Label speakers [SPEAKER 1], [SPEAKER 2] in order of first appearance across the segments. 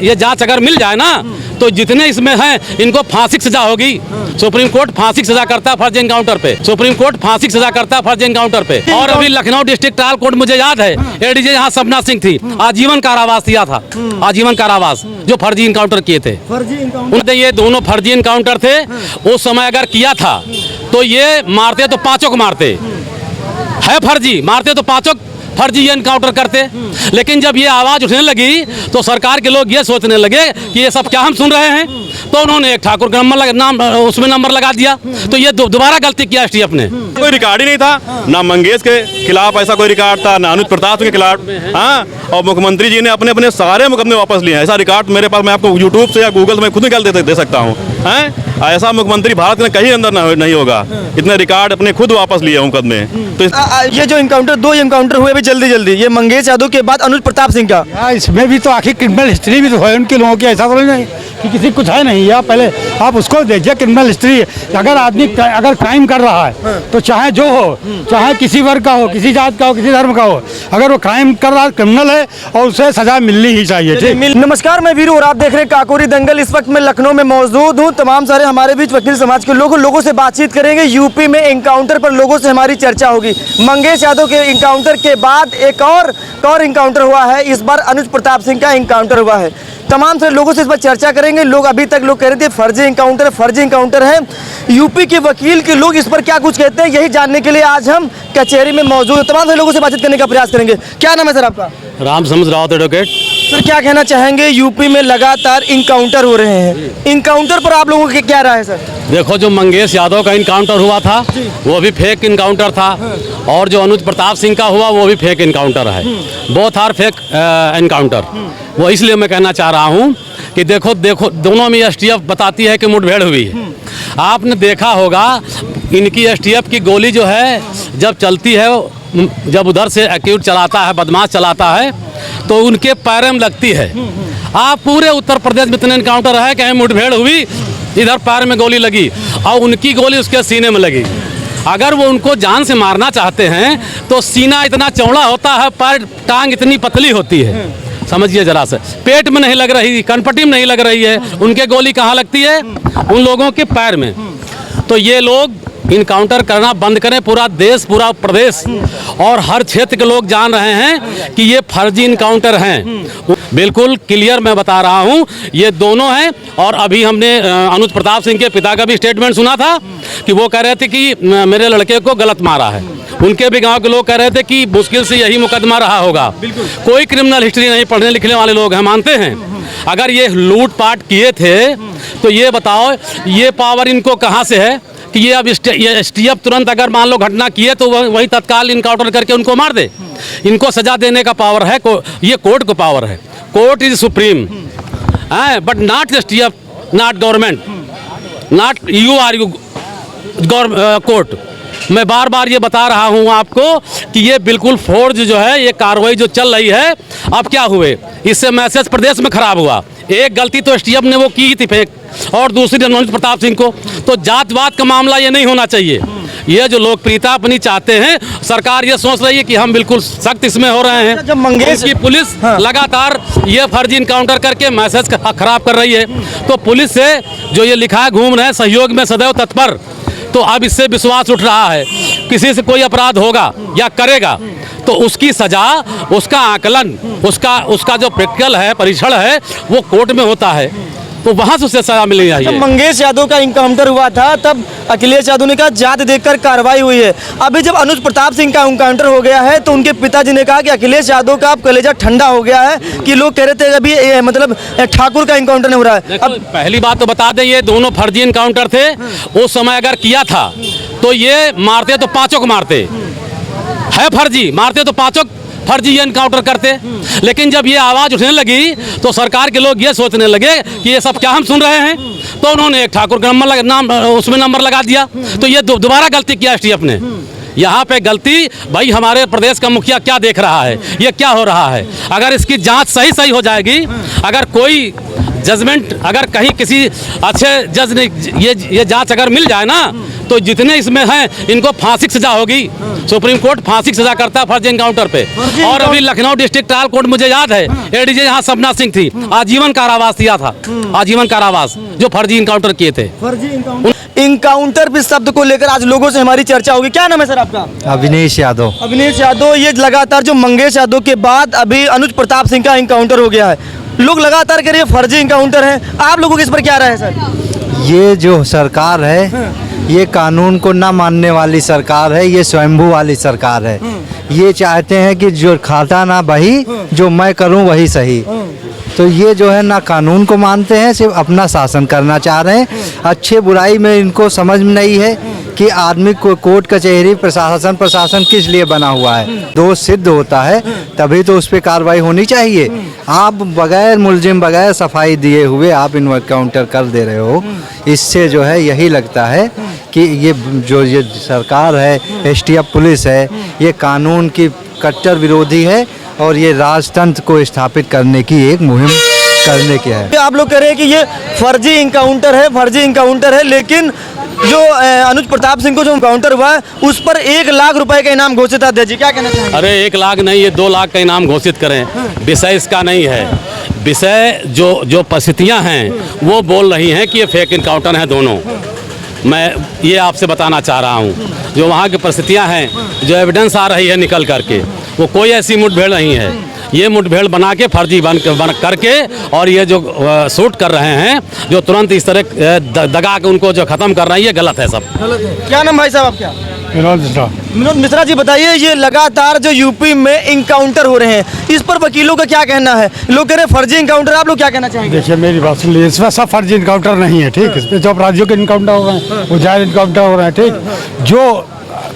[SPEAKER 1] ये जांच अगर मिल जाए ना तो जितने इसमें हैं इनको फांसी की सजा होगी। सुप्रीम कोर्ट फांसी की सजा करता है फर्जी एनकाउंटर पे, सुप्रीम कोर्ट फांसी की सजा करता है फर्जी एनकाउंटर पे। और अभी लखनऊ डिस्ट्रिक्ट ट्रायल कोर्ट मुझे याद है, एडीजे यहाँ सपना सिंह थी, आजीवन कारावास दिया था, आजीवन कारावास, जो फर्जी एनकाउंटर किए थे। उनके ये दोनों फर्जी एनकाउंटर थे। उस समय अगर किया था तो ये मारते तो पांचों को मारते, है फर्जी, मारते तो पांचों फर्जी एनकाउंटर करते। लेकिन जब ये आवाज उठने लगी तो सरकार के लोग ये सोचने लगे कि ये सब क्या हम सुन रहे हैं, तो उन्होंने एक ठाकुर का उसमें नंबर लगा दिया। तो ये दोबारा गलती किया एसटीएफ ने।
[SPEAKER 2] कोई रिकॉर्ड ही नहीं था, ना मंगेश के खिलाफ ऐसा कोई रिकॉर्ड था, ना अनुज प्रताप के खिलाफ। हाँ, और मुख्यमंत्री जी ने अपने अपने सारे मुकदमे वापस लिए हैं। ऐसा रिकॉर्ड मेरे पास, मैं आपको यूट्यूब से या गूगल से मैं खुद निकाल दे सकता हूँ। ऐसा मुख्यमंत्री भारत में कहीं अंदर नहीं होगा, इतने रिकॉर्ड अपने खुद वापस लिए मुकदमे। तो
[SPEAKER 3] ये जो इनकाउंटर, दो इनकाउंटर हुए अभी जल्दी जल्दी, ये मंगेश यादव के बाद अनुज प्रताप सिंह का,
[SPEAKER 4] इसमें भी तो आखिर क्रिमिनल हिस्ट्री भी तो है उनके लोगों की। ऐसा तो नहीं कि किसी कुछ है नहीं, या पहले आप उसको देखिए क्रिमिनल हिस्ट्री। अगर आदमी अगर क्राइम कर रहा है तो चाहे जो हो, चाहे किसी वर्ग का हो, किसी जात का हो, किसी धर्म का हो, अगर वो क्राइम कर रहा है, क्रिमिनल है, और उसे सजा मिलनी ही चाहिए।
[SPEAKER 3] नमस्कार, मैं वीरू और आप देख रहे हैं काकोरी दंगल। इस वक्त मैं लखनऊ में मौजूद हूँ। तमाम सारे हमारे बीच वकील समाज के लोगों से बातचीत करेंगे। यूपी में एनकाउंटर पर लोगों से हमारी चर्चा होगी। मंगेश यादव के एनकाउंटर के बाद एक और एनकाउंटर हुआ है, इस बार अनुज प्रताप सिंह का एनकाउंटर हुआ है। तमाम सारे लोगों से इस पर चर्चा करेंगे। लोग अभी तक लोग कह रहे थे फर्जी एनकाउंटर है। यूपी के वकील के लोग इस पर क्या कुछ कहते हैं, यही जानने के लिए आज हम कचहरी में मौजूद हैं। तमाम सारे लोगों से बातचीत करने का प्रयास करेंगे। क्या नाम है सर आपका?
[SPEAKER 1] राम समझ रावत एडवोकेट।
[SPEAKER 3] सर, क्या कहना चाहेंगे? यूपी में लगातार इनकाउंटर हो रहे हैं, इनकाउंटर पर आप लोगों की क्या राय है सर?
[SPEAKER 1] देखो, जो मंगेश यादव का इनकाउंटर हुआ था वो भी फेक इनकाउंटर था, और जो अनुज प्रताप सिंह का हुआ वो भी फेक इनकाउंटर है। Both are fake encounter. वो इसलिए मैं कहना चाह रहा हूँ कि देखो दोनों में एसटीएफ बताती है कि मुठभेड़ हुई है। आपने देखा होगा इनकी एसटीएफ की गोली जो है जब चलती है, जब उधर से एक्यूट चलाता है, बदमाश चलाता है, तो उनके पैर में लगती है। आप पूरे उत्तर प्रदेश में इतने इनकाउंटर है, कहीं मुठभेड़ हुई, इधर पैर में गोली लगी और उनकी गोली उसके सीने में लगी। अगर वो उनको जान से मारना चाहते हैं तो सीना इतना चौड़ा होता है, पैर टांग इतनी पतली होती है, समझिए जरा से। पेट में नहीं लग रही, कनपट्टी में नहीं लग रही है, उनके गोली कहाँ लगती है? उन लोगों के पैर में। तो ये लोग इनकाउंटर करना बंद करें। पूरा देश, पूरा प्रदेश और हर क्षेत्र के लोग जान रहे हैं कि ये फर्जी इनकाउंटर हैं। बिल्कुल क्लियर मैं बता रहा हूं, ये दोनों हैं। और अभी हमने अनुज प्रताप सिंह के पिता का भी स्टेटमेंट सुना था कि वो कह रहे थे कि मेरे लड़के को गलत मारा है। उनके भी गांव के लोग कह रहे थे कि मुश्किल से यही मुकदमा रहा होगा। कोई क्रिमिनल हिस्ट्री नहीं, पढ़ने लिखने वाले लोग हैं, मानते हैं। अगर ये लूटपाट किए थे तो ये बताओ, ये पावर इनको कहाँ से है कि ये अब एसटीएफ तुरंत अगर मान लो घटना किए तो वही तत्काल इनकाउंटर करके उनको मार दे? इनको सजा देने का पावर है, ये कोर्ट को पावर है। Court is supreme, but not STF, not government, not you are you court. मैं बार बार ये बता रहा हूँ आपको कि ये बिल्कुल फोर्ज जो है, ये कार्रवाई जो चल रही है। अब क्या हुए, इससे मैसेज प्रदेश में खराब हुआ। एक गलती तो एसटीएफ ने वो की थी फेक, और दूसरी अनुज प्रताप सिंह को। तो जातवाद का मामला ये नहीं होना चाहिए। ये जो लोकप्रियता अपनी चाहते हैं, सरकार ये सोच रही है कि हम बिल्कुल सख्त इसमें हो रहे हैं।
[SPEAKER 3] जब मंगेश
[SPEAKER 1] की पुलिस लगातार ये फर्जी इनकाउंटर करके मैसेज खराब कर रही है, तो पुलिस से जो ये लिखा है घूम रहे हैं सहयोग में सदैव तत्पर, तो अब इससे विश्वास उठ रहा है। किसी से कोई अपराध होगा या करेगा तो उसकी सजा, उसका आकलन, उसका जो प्रैक्टिकल है, परीक्षण है, वो कोर्ट में होता है, तो वहाँ से उसे सजा मिलनी चाहिए।
[SPEAKER 3] जब मंगेश यादव का इनकाउंटर हुआ था तब अखिलेश यादव ने कहा जात देखकर कार्रवाई हुई है। अभी जब अनुज प्रताप सिंह का इनकाउंटर हो गया है तो उनके पिताजी ने कहा कि अखिलेश यादव का अब कलेजा ठंडा हो गया है, कि लोग कह रहे थे अभी मतलब ठाकुर का इनकाउंटर नहीं हो रहा है।
[SPEAKER 1] अब पहली बात तो बता दें, ये दोनों फर्जी इनकाउंटर थे। उस समय अगर किया था तो ये मारते तो पांचों को मारते, है फर्जी, मारते तो पांचों फर्जी एनकाउंटर करते। लेकिन जब ये आवाज उठने लगी तो सरकार के लोग ये सोचने लगे कि ये सब क्या हम सुन रहे हैं, तो उन्होंने एक ठाकुर का उसमें नंबर लगा दिया। तो ये दोबारा गलती किया एसटीएफ ने। यहाँ पे गलती, भाई हमारे प्रदेश का मुखिया क्या देख रहा है, ये क्या हो रहा है। अगर इसकी जांच सही हो जाएगी, अगर कोई जजमेंट, अगर कहीं किसी अच्छे जज ने ये जांच अगर मिल जाए ना, तो जितने इसमें हैं इनको फांसी की सजा होगी। सुप्रीम कोर्ट फांसी की सजा करता है फर्जी इनकाउंटर पे। और अभी लखनऊ डिस्ट्रिक्ट ट्रायल कोर्ट मुझे याद है, एडीजे यहाँ सपना सिंह थी, आजीवन कारावास दिया था, आजीवन कारावास, जो फर्जी इनकाउंटर किए थे।
[SPEAKER 3] इनकाउंटर भी शब्द को लेकर आज लोगों से हमारी चर्चा होगी। क्या नाम है सर आपका?
[SPEAKER 5] अविनेश यादव।
[SPEAKER 3] अविनेश यादव, ये लगातार जो मंगेश यादव के बाद अभी अनुज प्रताप सिंह का इनकाउंटर हो गया है, लोग लगातार कह रहे हैं फर्जी इनकाउंटर है, आप लोगों की इस पर क्या राय है सर?
[SPEAKER 5] ये जो सरकार है ये कानून को ना मानने वाली सरकार है, ये स्वयंभू वाली सरकार है। ये चाहते हैं कि जो खाता ना वही, जो मैं करूं वही सही। तो ये जो है ना कानून को मानते हैं, सिर्फ अपना शासन करना चाह रहे हैं। अच्छे बुराई में इनको समझ में नहीं है कि आदमी को कोर्ट कचहरी प्रशासन किस लिए बना हुआ है। दोष सिद्ध होता है तभी तो उस पर कार्रवाई होनी चाहिए। आप बगैर मुलजिम, बगैर सफाई दिए हुए आप इनकाउंटर कर दे रहे हो। इससे जो है यही लगता है कि ये जो ये सरकार है, एसटीएफ पुलिस है, ये कानून की कट्टर विरोधी है और ये राजतंत्र को स्थापित करने की एक मुहिम करने की है।
[SPEAKER 3] आप लोग कह रहे हैं कि ये फर्जी इनकाउंटर है, फर्जी इनकाउंटर है, लेकिन जो अनुज प्रताप सिंह को जो इनकाउंटर हुआ है उस पर 1 लाख रुपए का इनाम घोषित है। जी क्या कहना चाहेंगे?
[SPEAKER 1] अरे 1 लाख नहीं, ये 2 लाख का इनाम घोषित करें, विषय इसका नहीं है। विषय जो परिस्थितियां हैं वो बोल रही हैं कि ये फेक इनकाउंटर हैं दोनों। मैं ये आपसे बताना चाह रहा हूँ, जो वहाँ की परिस्थितियाँ हैं, जो एविडेंस आ रही है निकल करके, वो कोई ऐसी मुठभेड़ नहीं है। ये मुठभेड़ बना के फर्जी बन करके और ये जो शूट कर रहे हैं, जो तुरंत इस तरह दगा के उनको जो ख़त्म कर रहे हैं, ये गलत है सब।
[SPEAKER 3] गलत है। क्या नाम भाई साहब आपका? विनोद मिश्रा जी, बताइए ये लगातार जो यूपी में इनकाउंटर हो रहे हैं, इस पर वकीलों का क्या कहना है? लोग कह रहे हैं फर्जी इनकाउंटर, आप लोग क्या कहना चाहेंगे?
[SPEAKER 4] देखिए मेरी बात सुन लीजिए, इसमें सब फर्जी इनकाउंटर नहीं है, ठीक। इसमें जो अपराधियों के इनकाउंटर हो रहे हैं वो जायज इनकाउंटर हो रहे हैं, ठीक। जो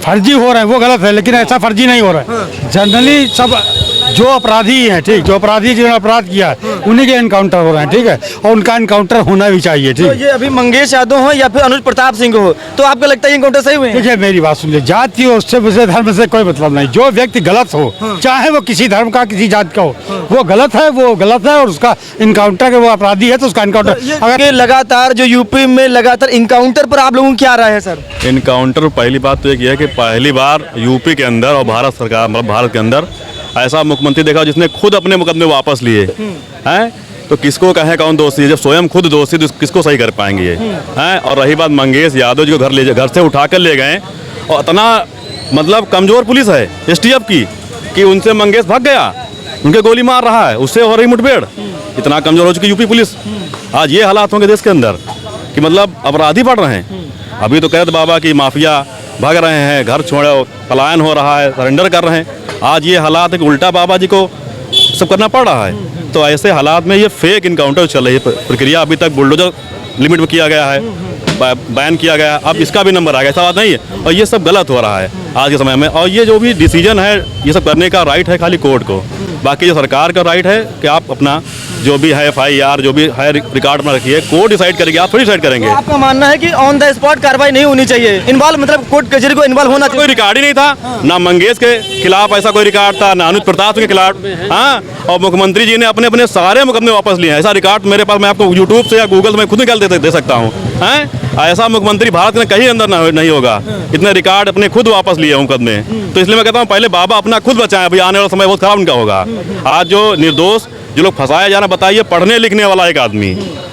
[SPEAKER 4] फर्जी हो रहे हैं वो गलत है, लेकिन ऐसा फर्जी नहीं हो रहा है। जनरली सब जो अपराधी हैं, ठीक, जो अपराधी जिन्होंने अपराध किया है उन्हीं के इनकाउंटर हो रहे हैं, ठीक है, और उनका इनकाउंटर होना भी चाहिए, ठीक।
[SPEAKER 3] तो ये अभी मंगेश यादव हो या फिर अनुज प्रताप सिंह हो, तो आपको लगता है इनकाउंटर सही हुए हैं?
[SPEAKER 4] देखिए मेरी बात सुन लीजिए, जाति हो उससे मुझे धर्म से कोई मतलब नहीं। जो व्यक्ति गलत हो, चाहे वो किसी धर्म का, किसी जाति का हो, वो गलत है, वो गलत है, और उसका इनकाउंटर के वो अपराधी है तो उसका इनकाउंटर।
[SPEAKER 3] अगर लगातार जो यूपी में लगातार इनकाउंटर पर आप लोगों की क्या राय है सर?
[SPEAKER 2] इनकाउंटर पहली बात तो एक है कि पहली बार यूपी के अंदर और भारत सरकार, मतलब भारत के अंदर ऐसा मुख्यमंत्री देखा जिसने खुद अपने मुकदमे वापस लिए हैं। तो किसको कहें कौन दोषी है? जब स्वयं खुद दोषी तो किसको सही कर पाएंगे ये हैं? और रही बात मंगेश यादव जी को घर से उठा कर ले गए, और इतना मतलब कमज़ोर पुलिस है एसटीएफ की कि उनसे मंगेश भाग गया, उनके गोली मार रहा है, उससे हो रही मुठभेड़। इतना कमज़ोर हो चुकी यूपी पुलिस। आज ये हालात होंगे देश के अंदर कि मतलब अपराधी बढ़ रहे हैं। अभी तो कहते बाबा की माफिया भाग रहे हैं, घर छोड़ो, पलायन हो रहा है, सरेंडर कर रहे हैं। आज ये हालात है कि उल्टा बाबा जी को सब करना पड़ रहा है। तो ऐसे हालात में ये फेक इनकाउंटर चल रही है प्रक्रिया। अभी तक बुलडोजर लिमिट में किया गया है, बैन किया गया, अब इसका भी नंबर आ गया, ऐसा बात नहीं है। और ये सब गलत हो रहा है आज के समय में। और ये जो भी डिसीजन है, ये सब करने का राइट है खाली कोर्ट को, बाकी जो सरकार का राइट है कि आप अपना जो भी है FIR जो भी है रिकॉर्ड में रखिए, कोर्ट डिसाइड करेगी, आप थोड़ी डिसाइड करेंगे।
[SPEAKER 3] तो आपका मानना है कि ऑन द स्पॉट कार्रवाई नहीं होनी चाहिए, इन्वॉल्व मतलब कोर्ट कचहरी को इन्वॉल्व होना चाहिए?
[SPEAKER 2] कोई रिकॉर्ड ही नहीं था, ना मंगेश के खिलाफ ऐसा कोई रिकॉर्ड था, ना अनुज प्रताप के खिलाफ। हाँ, और मुख्यमंत्री जी ने अपने अपने सारे मुकदमे वापस लिए हैं। ऐसा रिकॉर्ड मेरे पास, मैं आपको यूट्यूब से या गूगल में खुद निकाल दे सकता हूँ। ऐसा मुख्यमंत्री भारत में कहीं अंदर नहीं होगा, इतने रिकॉर्ड अपने खुद वापस लिए मुकदमे। तो इसलिए मैं कहता हूँ पहले बाबा अपना खुद बचाएं, अभी आने वाला समय बहुत खराब उनका होगा। आज जो निर्दोष जो लोग फंसाया जा रहा, बताइए, पढ़ने लिखने वाला एक आदमी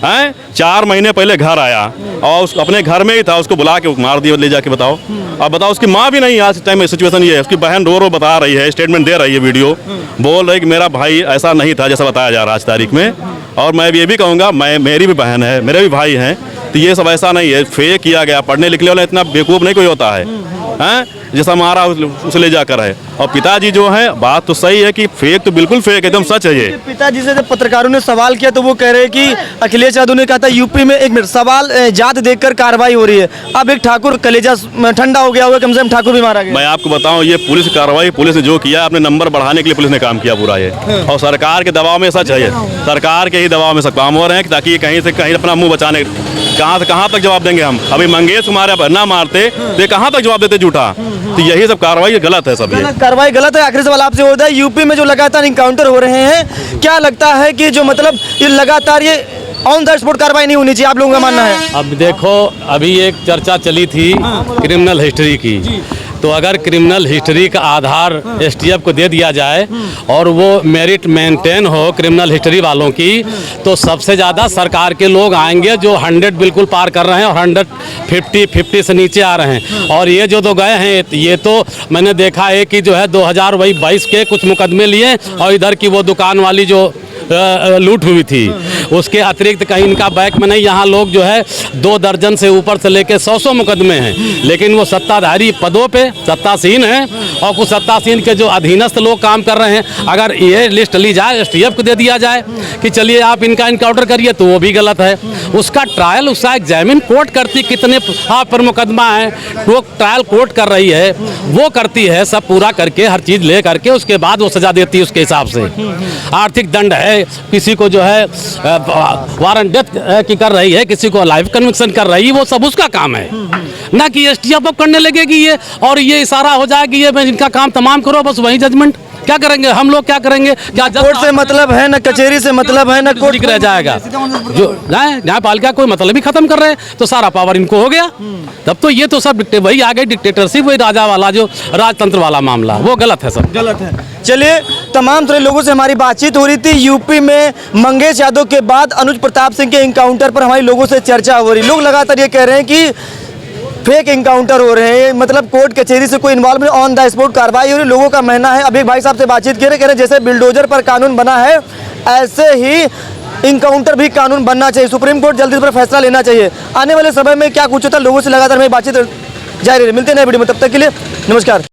[SPEAKER 2] है, 4 महीने पहले घर आया और अपने घर में ही था, उसको बुला के मार दिया ले जाके। बताओ, अब बताओ, उसकी माँ भी नहीं आज टाइम में सिचुएशन ये है, उसकी बहन रो बता रही है, स्टेटमेंट दे रही है, वीडियो बोल रही कि मेरा भाई ऐसा नहीं था जैसा बताया जा रहा आज तारीख में। और मैं ये भी कहूँगा, मेरी भी बहन है, मेरे भी भाई हैं, तो ये सब ऐसा नहीं है, फेक किया गया। पढ़ने लिखने वाला इतना बेवकूफ़ नहीं कोई होता है, जैसा मारा उसे ले जाकर है। और पिताजी जो है, बात तो सही है कि फेक तो बिल्कुल फेक, एकदम सच है ये।
[SPEAKER 3] पिताजी से जब पत्रकारों ने सवाल किया तो वो कह रहे हैं कि अखिलेश यादव ने कहा था यूपी में, एक मिनट, सवाल जात देखकर कार्रवाई हो रही है। अब एक ठाकुर कलेजा ठंडा हो गया होगा, कम से कम ठाकुर भी मारा गया।
[SPEAKER 2] मैं आपको बताऊं, ये पुलिस कार्रवाई, पुलिस ने जो किया, अपने नंबर बढ़ाने के लिए पुलिस ने काम किया पूरा ये। और सरकार के दबाव में सच है ये, सरकार के ही दबाव में सब काम हो रहे हैं ताकि कहीं से कहीं अपना मुंह बचाने। कहाँ से कहाँ तक जवाब देंगे हम? अभी मंगेश कुमार ना मारते तो कहाँ तक जवाब देते झूठा? तो यही सब कार्रवाई गलत है, सब ये
[SPEAKER 3] कार्रवाई गलत है। आखिरी सवाल आपसे होता है, यूपी में जो लगातार इनकाउंटर हो रहे हैं, क्या लगता है कि जो मतलब ये लगातार ये ऑन द स्पॉट कार्रवाई नहीं होनी चाहिए, आप लोगों का मानना है?
[SPEAKER 1] अब देखो, अभी एक चर्चा चली थी क्रिमिनल हिस्ट्री की तो अगर क्रिमिनल हिस्ट्री का आधार एसटीएफ को दे दिया जाए और वो मेरिट मेंटेन हो क्रिमिनल हिस्ट्री वालों की, तो सबसे ज़्यादा सरकार के लोग आएंगे जो 100 बिल्कुल पार कर रहे हैं और 150 से नीचे आ रहे हैं। और ये जो तो गए हैं, ये तो मैंने देखा है कि जो है 2022 के कुछ मुकदमे लिए और इधर की वो दुकान वाली जो लूट हुई थी, उसके अतिरिक्त कहीं इनका बैक में नहीं। यहाँ लोग जो है 2 दर्जन से ऊपर से लेके 100 मुकदमे हैं, लेकिन वो सत्ताधारी पदों पे सत्तासीन हैं और कुछ सत्तासीन के जो अधीनस्थ लोग काम कर रहे हैं। अगर ये लिस्ट ली जाए, एसटीएफ को दे दिया जाए कि चलिए आप इनका इनकाउंटर करिए, तो वो भी गलत है। उसका ट्रायल, उसका एग्जामिन कोर्ट करती, कितने आप पर मुकदमा है वो ट्रायल कोर्ट कर रही है, वो करती है, सब पूरा करके हर चीज़ ले करके उसके बाद वो सजा देती है उसके हिसाब से। आर्थिक दंड है, किसी को जो है वारंट डेथ की कर रही है, किसी को लाइफ कन्विक्शन कर रही है, वो सब उसका काम है, ना कि एसटीएफ अब करने लगेगी ये और ये इशारा हो जाएगी ये मैं इनका काम तमाम करो, बस वही जजमेंट। क्या करेंगे हम लोग, क्या करेंगे? क्या
[SPEAKER 3] कोर्ट से मतलब है, ना कचहरी से मतलब है, ना कोर्ट
[SPEAKER 1] रह जाएगा। जो न्यायपालिका कोई मतलब ही खत्म कर रहे हैं तो सारा पावर इनको हो गया। तब तो ये तो सब वही आ गई डिक्टेटरशिप, वही राजा वाला जो राजतंत्र वाला मामला, वो गलत है, सब
[SPEAKER 3] गलत है। चलिए, तमाम तरह लोगों से हमारी बातचीत हो रही थी। यूपी में मंगेश यादव के बाद अनुज प्रताप सिंह के इनकाउंटर पर हमारी लोगों से चर्चा हो रही। लोग लगातार ये कह रहे हैं कि फेक इनकाउंटर हो रहे हैं, मतलब कोर्ट कचहरी से कोई इन्वॉल्व नहीं, ऑन द स्पॉट कार्रवाई हो रही। लोगों का मानना है, अभी भाई साहब से बातचीत कह रहे जैसे बिल्डोजर पर कानून बना है ऐसे ही इनकाउंटर भी कानून बनना चाहिए। सुप्रीम कोर्ट जल्दी इस पर फैसला लेना चाहिए। आने वाले समय में क्या कुछ होता है, लोगों से लगातार हमें बातचीत जारी रही। मिलते हैं नए वीडियो में, तब तक के लिए नमस्कार।